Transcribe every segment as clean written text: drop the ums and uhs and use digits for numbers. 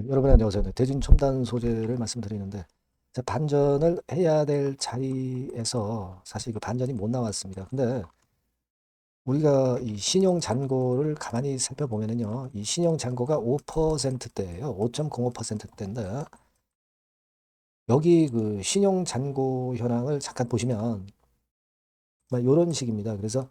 여러분 안녕하세요. 네, 대진 첨단 소재를 말씀드리는데 반전을 해야 될 자리에서 사실 그 반전이 못 나왔습니다. 근데 우리가 이 신용 잔고를 가만히 살펴보면은요, 이 신용 잔고가 5%대예요. 5.05%대인데 여기 그 신용 잔고 현황을 잠깐 보시면 이런 식입니다. 그래서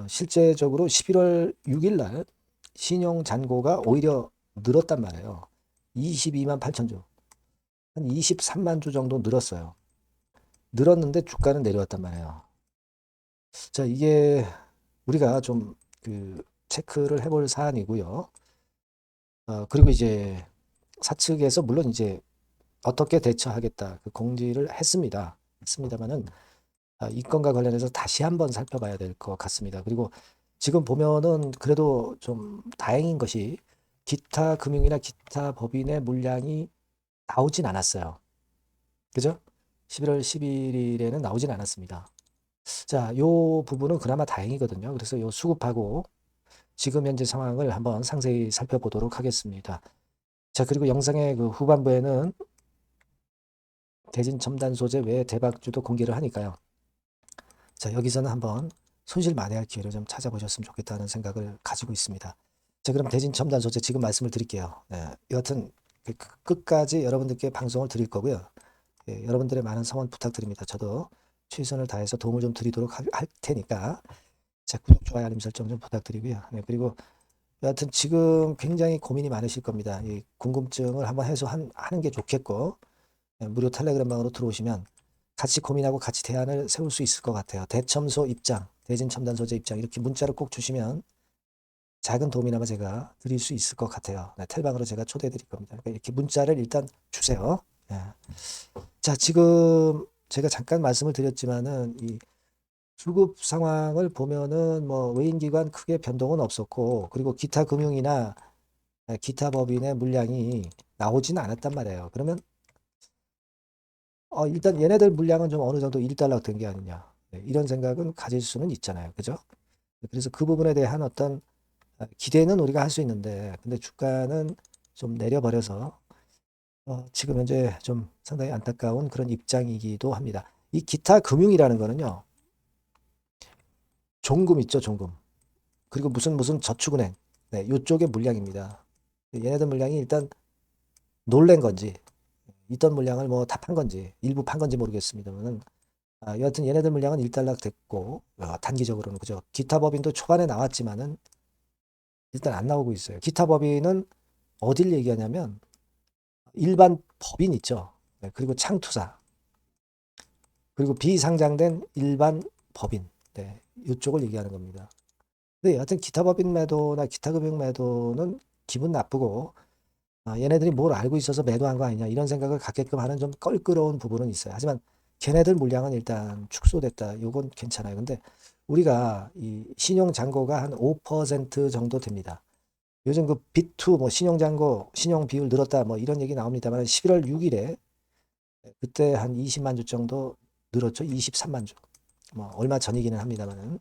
실제적으로 11월 6일 날 신용 잔고가 오히려 늘었단 말이에요. 22만 8천 주. 한 23만 주 정도 늘었어요. 늘었는데 주가는 내려왔단 말이에요. 자, 이게 우리가 좀 그 체크를 해볼 사안이고요. 그리고 이제 사측에서 물론 이제 어떻게 대처하겠다 그 공지를 했습니다. 했습니다만은 이 건과 관련해서 다시 한번 살펴봐야 될 것 같습니다. 그리고 지금 보면은 그래도 좀 다행인 것이 기타 금융이나 기타 법인의 물량이 나오진 않았어요. 그죠? 11월 11일에는 나오진 않았습니다. 자, 요 부분은 그나마 다행이거든요. 그래서 요 수급하고 지금 현재 상황을 한번 상세히 살펴보도록 하겠습니다. 자, 그리고 영상의 그 후반부에는 대진 첨단 소재 외에 대박주도 공개를 하니까요. 자, 여기서는 한번 손실 만회할 기회를 좀 찾아보셨으면 좋겠다는 생각을 가지고 있습니다. 자, 그럼 대진 첨단 소재 지금 말씀을 드릴게요. 여하튼 끝까지 여러분들께 방송을 드릴 거고요. 여러분들의 많은 성원 부탁드립니다. 저도 최선을 다해서 도움을 좀 드리도록 할 테니까 자, 구독, 좋아요, 알림 설정 좀 부탁드리고요. 그리고 여하튼 지금 굉장히 고민이 많으실 겁니다. 이 궁금증을 한번 해소하는 게 좋겠고, 무료 텔레그램방으로 들어오시면 같이 고민하고 같이 대안을 세울 수 있을 것 같아요. 대첨소 입장, 대진 첨단 소재 입장 이렇게 문자를 꼭 주시면 작은 도움이나마 제가 드릴 수 있을 것 같아요. 텔방으로 제가 초대해 드릴 겁니다. 그러니까 이렇게 문자를 일단 주세요. 네. 자, 지금 제가 잠깐 말씀을 드렸지만은 이 수급 상황을 보면은 뭐 외인기관 크게 변동은 없었고, 그리고 기타 금융이나 기타 법인의 물량이 나오지는 않았단 말이에요. 그러면 일단 얘네들 물량은 좀 어느 정도 일단락 된 게 아니냐, 이런 생각은 가질 수는 있잖아요. 그죠? 그래서 그 부분에 대한 어떤 기대는 우리가 할 수 있는데, 근데 주가는 좀 내려버려서 지금 현재 좀 상당히 안타까운 그런 입장이기도 합니다. 이 기타 금융이라는 거는요, 종금 있죠, 종금. 그리고 무슨 저축은행, 이쪽의 물량입니다. 얘네들 물량이 일단 놀란 건지, 있던 물량을 뭐 다 판 건지, 일부 판 건지 모르겠습니다만은, 여하튼 얘네들 물량은 일단락 됐고, 단기적으로는, 그죠? 기타 법인도 초반에 나왔지만은, 일단 안 나오고 있어요. 기타 법인은 어딜 얘기하냐면, 일반 법인 있죠. 그리고 창투사, 그리고 비상장된 일반 법인, 이쪽을 얘기하는 겁니다. 근데 여하튼 기타 법인 매도나 기타 금융 매도는 기분 나쁘고, 얘네들이 뭘 알고 있어서 매도한 거 아니냐 이런 생각을 갖게끔 하는 좀 껄끄러운 부분은 있어요. 하지만 걔네들 물량은 일단 축소됐다. 요건 괜찮아요. 근데 우리가 이 신용 잔고가 한 5% 정도 됩니다. 요즘 그 B2 뭐 신용 잔고, 신용 비율 늘었다 뭐 이런 얘기 나옵니다만 11월 6일에 그때 한 20만 주 정도 늘었죠. 23만 주. 뭐 얼마 전이기는 합니다만은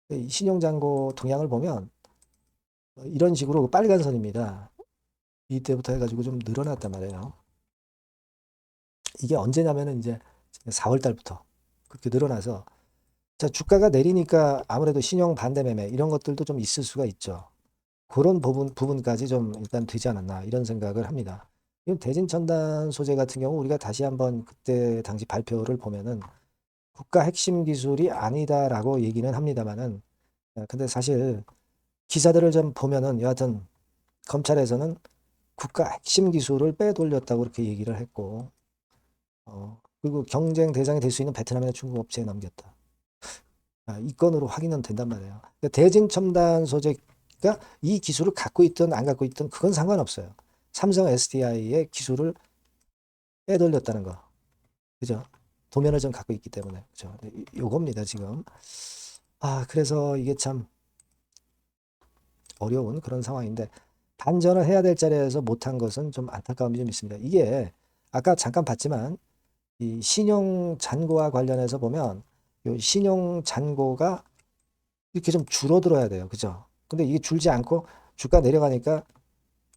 이 신용 잔고 동향을 보면 이런 식으로 그 빨간 선입니다. 이때부터 해가지고 좀 늘어났단 말이에요. 이게 언제냐면은 이제 4월 달부터 그렇게 늘어나서 자, 주가가 내리니까 아무래도 신용 반대 매매 이런 것들도 좀 있을 수가 있죠. 그런 부분까지 좀 일단 되지 않았나 이런 생각을 합니다. 이건 대진첨단 소재 같은 경우 우리가 다시 한번 그때 당시 발표를 보면은 국가 핵심 기술이 아니다라고 얘기는 합니다만은 근데 사실 기사들을 좀 보면은 여하튼 검찰에서는 국가 핵심 기술을 빼돌렸다고 그렇게 얘기를 했고 그리고 경쟁 대상이 될 수 있는 베트남이나 중국 업체에 넘겼다. 이 건으로 확인은 된단 말이에요. 그러니까 대진 첨단 소재가 이 기술을 갖고 있든 안 갖고 있든 그건 상관없어요. 삼성 SDI의 기술을 빼돌렸다는 거. 그죠? 도면을 좀 갖고 있기 때문에. 그죠? 요겁니다, 지금. 그래서 이게 참 어려운 그런 상황인데, 반전을 해야 될 자리에서 못한 것은 좀 안타까움이 좀 있습니다. 이게 아까 잠깐 봤지만, 이 신용 잔고와 관련해서 보면, 요 신용 잔고가 이렇게 좀 줄어들어야 돼요. 그죠? 근데 이게 줄지 않고 주가 내려가니까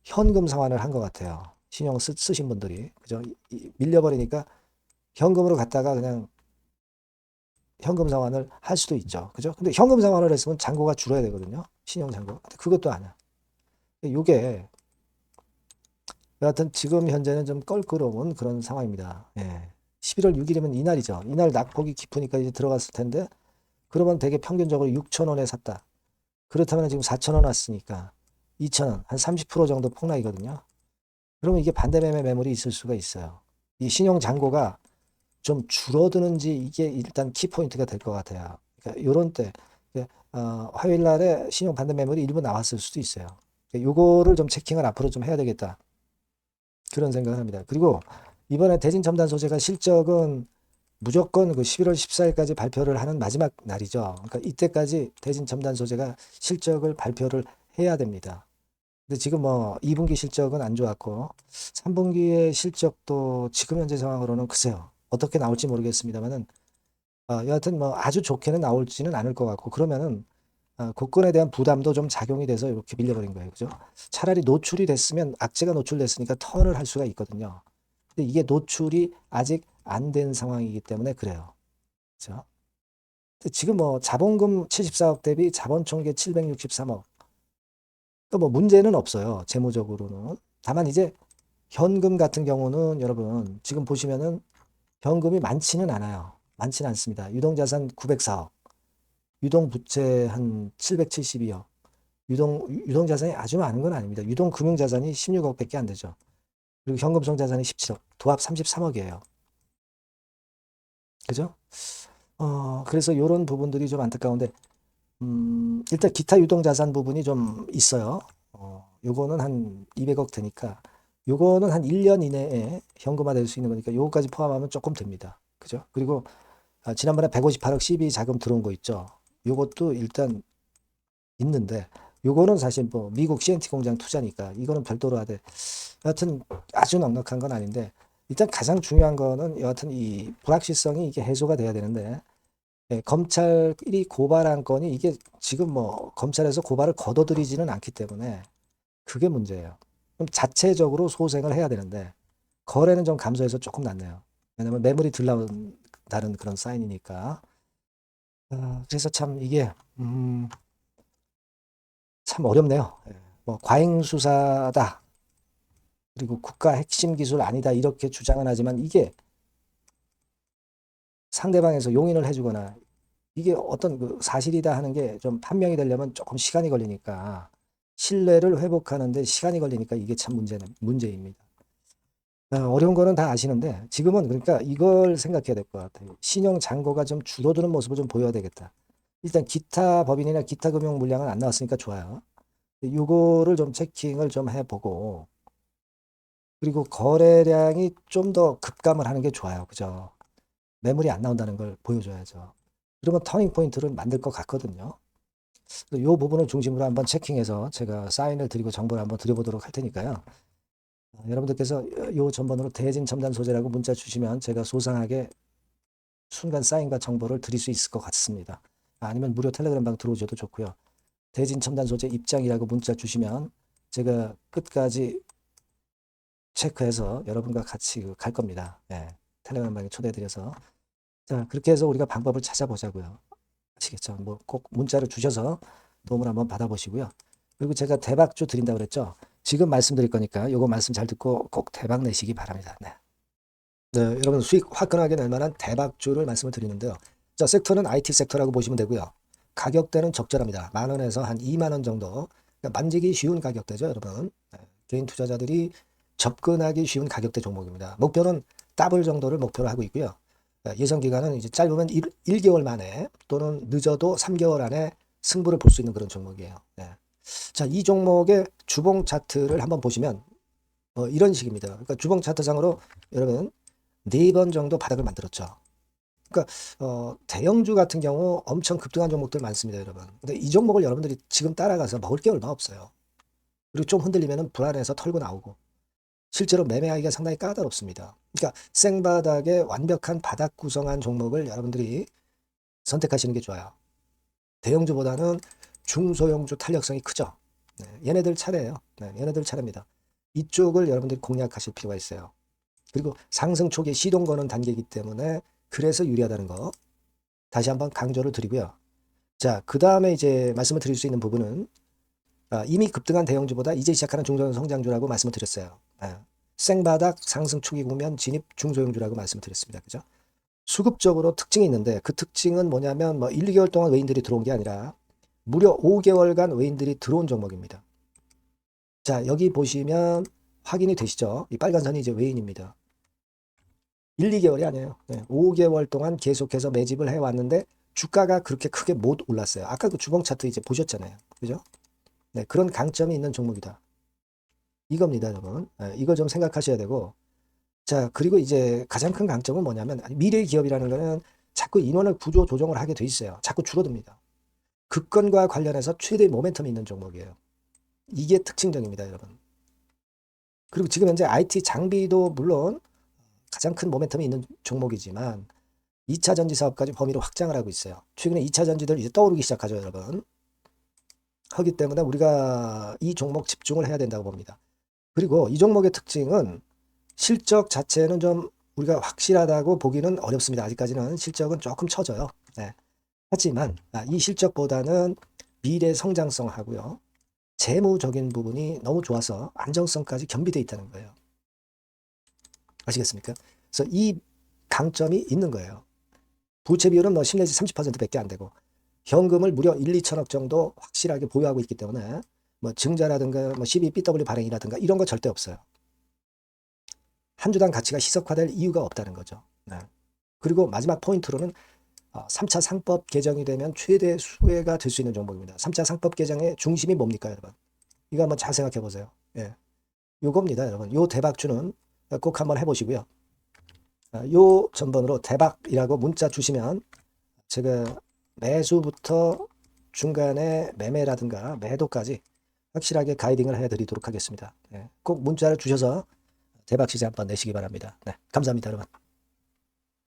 현금 상환을 한 것 같아요. 신용 쓰신 분들이. 그죠? 밀려버리니까 현금으로 갔다가 그냥 현금 상환을 할 수도 있죠. 그죠? 근데 현금 상환을 했으면 잔고가 줄어야 되거든요. 신용 잔고. 근데 그것도 아니야. 요게 여하튼 지금 현재는 좀 껄끄러운 그런 상황입니다. 예. 11월 6일이면 이날이죠. 이날 낙폭이 깊으니까 이제 들어갔을 텐데 그러면 되게 평균적으로 6천 원에 샀다. 그렇다면 지금 4천 원 왔으니까 2천 원, 한 30% 정도 폭락이거든요. 그러면 이게 반대매매 매물이 있을 수가 있어요. 이 신용 잔고가 좀 줄어드는지 이게 일단 키포인트가 될 것 같아요. 그러니까 요런 때 화요일 날에 신용 반대 매물이 일부 나왔을 수도 있어요. 그러니까 요거를 좀 체킹을 앞으로 좀 해야 되겠다. 그런 생각을 합니다. 그리고 이번에 대진 첨단 소재가 실적은 무조건 그 11월 14일까지 발표를 하는 마지막 날이죠. 그러니까 이때까지 대진 첨단 소재가 실적을 발표를 해야 됩니다. 근데 지금 뭐 2분기 실적은 안 좋았고 3분기의 실적도 지금 현재 상황으로는 글쎄요. 어떻게 나올지 모르겠습니다만은 여하튼 뭐 아주 좋게는 나올지는 않을 것 같고 그러면은 국권에 대한 부담도 좀 작용이 돼서 이렇게 밀려버린 거예요. 그죠? 차라리 노출이 됐으면 악재가 노출됐으니까 턴을 할 수가 있거든요. 근데 이게 노출이 아직 안 된 상황이기 때문에 그래요. 그죠? 근데 지금 뭐 자본금 74억 대비 자본 총계 763억. 그러니까 뭐 문제는 없어요. 재무적으로는. 다만 이제 현금 같은 경우는 여러분 지금 보시면은 현금이 많지는 않아요. 많지는 않습니다. 유동자산 904억, 유동부채 한 772억, 유동자산이 아주 많은 건 아닙니다. 유동금융자산이 16억밖에 안 되죠. 그리고 현금성자산이 17억, 도합 33억이에요. 그죠? 그래서 이런 부분들이 좀 안타까운데, 일단 기타 유동자산 부분이 좀 있어요. 요거는 한 200억 되니까, 요거는 한 1년 이내에 현금화 될 수 있는 거니까 요거까지 포함하면 조금 됩니다. 그죠? 그리고 지난번에 158억 CB 자금 들어온 거 있죠. 요것도 일단 있는데 요거는 사실 뭐 미국 CNT 공장 투자니까 이거는 별도로 하되 여하튼 아주 넉넉한 건 아닌데 일단 가장 중요한 거는 여하튼 이 불확실성이 이게 해소가 돼야 되는데 검찰이 고발한 건이 이게 지금 뭐 검찰에서 고발을 거둬들이지는 않기 때문에 그게 문제예요. 그럼 자체적으로 소생을 해야 되는데 거래는 좀 감소해서 조금 낫네요. 왜냐면 매물이 들 나온다는 그런 사인이니까. 그래서 참 이게 참 어렵네요. 뭐 과잉 수사다. 그리고 국가 핵심 기술 아니다. 이렇게 주장은 하지만 이게 상대방에서 용인을 해주거나 이게 어떤 그 사실이다 하는 게 좀 판명이 되려면 조금 시간이 걸리니까 신뢰를 회복하는데 시간이 걸리니까 이게 참 문제입니다. 어려운 거는 다 아시는데 지금은 그러니까 이걸 생각해야 될 것 같아요. 신용 잔고가 좀 줄어드는 모습을 좀 보여야 되겠다. 일단 기타 법인이나 기타 금융 물량은 안 나왔으니까 좋아요. 이거를 좀 체킹을 좀 해보고 그리고 거래량이 좀 더 급감을 하는 게 좋아요. 그죠? 매물이 안 나온다는 걸 보여줘야죠. 그러면 터닝 포인트를 만들 것 같거든요. 이 부분을 중심으로 한번 체킹해서 제가 사인을 드리고 정보를 한번 드려보도록 할 테니까요. 여러분들께서 이 전번으로 대진 첨단 소재라고 문자 주시면 제가 소상하게 순간 사인과 정보를 드릴 수 있을 것 같습니다. 아니면 무료 텔레그램 방 들어오셔도 좋고요. 대진 첨단 소재 입장이라고 문자 주시면 제가 끝까지 체크해서 여러분과 같이 갈 겁니다. 예, 텔레그램 방에 초대해드려서. 자, 그렇게 해서 우리가 방법을 찾아보자고요. 아시겠죠? 뭐 꼭 문자를 주셔서 도움을 한번 받아보시고요. 그리고 제가 대박주 드린다고 그랬죠? 지금 말씀드릴 거니까 요거 말씀 잘 듣고 꼭 대박 내시기 바랍니다. 네. 네, 여러분 수익 화끈하게 낼 만한 대박주를 말씀을 드리는데요. 자, 섹터는 IT 섹터라고 보시면 되고요. 가격대는 적절합니다. 10,000원에서 한 20,000원 정도. 그러니까 만지기 쉬운 가격대죠, 여러분. 네, 개인 투자자들이 접근하기 쉬운 가격대 종목입니다. 목표는 더블 정도를 목표로 하고 있고요. 예상 기간은 이제 짧으면 1개월 만에 또는 늦어도 3개월 안에 승부를 볼 수 있는 그런 종목이에요. 네. 자, 이 종목의 주봉 차트를 한번 보시면 이런 식입니다. 그러니까 주봉 차트상으로 여러분 4번 정도 바닥을 만들었죠. 그러니까 대형주 같은 경우 엄청 급등한 종목들 많습니다, 여러분. 근데 이 종목을 여러분들이 지금 따라가서 먹을 게 얼마 없어요. 그리고 좀 흔들리면 불안해서 털고 나오고 실제로 매매하기가 상당히 까다롭습니다. 그러니까 생바닥에 완벽한 바닥 구성한 종목을 여러분들이 선택하시는 게 좋아요. 대형주보다는 중소형주 탄력성이 크죠. 네, 얘네들 차례예요. 네, 얘네들 차례입니다. 이쪽을 여러분들이 공략하실 필요가 있어요. 그리고 상승 초기에 시동 거는 단계이기 때문에 그래서 유리하다는 거 다시 한번 강조를 드리고요. 자, 그 다음에 이제 말씀을 드릴 수 있는 부분은 이미 급등한 대형주보다 이제 시작하는 중소형 성장주라고 말씀을 드렸어요. 생바닥 상승 초기 국면 진입 중소형주라고 말씀을 드렸습니다. 그죠? 수급적으로 특징이 있는데 그 특징은 뭐냐면 뭐 1, 2개월 동안 외인들이 들어온 게 아니라 무려 5개월간 외인들이 들어온 종목입니다. 자, 여기 보시면 확인이 되시죠? 이 빨간 선이 이제 외인입니다. 1, 2개월이 아니에요. 5개월 동안 계속해서 매집을 해왔는데 주가가 그렇게 크게 못 올랐어요. 아까 그 주봉 차트 이제 보셨잖아요. 그죠? 네, 그런 강점이 있는 종목이다. 이겁니다, 여러분. 이거 좀 생각하셔야 되고. 자, 그리고 이제 가장 큰 강점은 뭐냐면 미래 기업이라는 거는 자꾸 인원을 구조 조정을 하게 돼 있어요. 자꾸 줄어듭니다. 급권과 관련해서 최대 모멘텀이 있는 종목이에요. 이게 특징적입니다, 여러분. 그리고 지금 현재 IT 장비도 물론 가장 큰 모멘텀이 있는 종목이지만 2차 전지 사업까지 범위를 확장을 하고 있어요. 최근에 2차 전지들 이제 떠오르기 시작하죠, 여러분. 하기 때문에 우리가 이 종목 집중을 해야 된다고 봅니다. 그리고 이 종목의 특징은 실적 자체는 좀 우리가 확실하다고 보기는 어렵습니다. 아직까지는 실적은 조금 처져요. 네. 하지만 이 실적보다는 미래 성장성하고요. 재무적인 부분이 너무 좋아서 안정성까지 겸비되어 있다는 거예요. 아시겠습니까? 그래서 이 강점이 있는 거예요. 부채 비율은 뭐 10 내지 30%밖에 안 되고 현금을 무려 1, 2천억 정도 확실하게 보유하고 있기 때문에 뭐 증자라든가 뭐 12BW 발행이라든가 이런 거 절대 없어요. 한 주당 가치가 희석화될 이유가 없다는 거죠. 네. 그리고 마지막 포인트로는 3차 상법 개정이 되면 최대 수혜가 될 수 있는 종목입니다. 3차 상법 개정의 중심이 뭡니까, 여러분? 이거 한번 잘 생각해 보세요. 예. 요겁니다, 여러분. 요 대박주는 꼭 한번 해보시고요. 요 전번으로 대박이라고 문자 주시면 제가 매수부터 중간에 매매라든가 매도까지 확실하게 가이딩을 해드리도록 하겠습니다. 꼭 문자를 주셔서 대박 시세 한번 내시기 바랍니다. 네, 감사합니다, 여러분.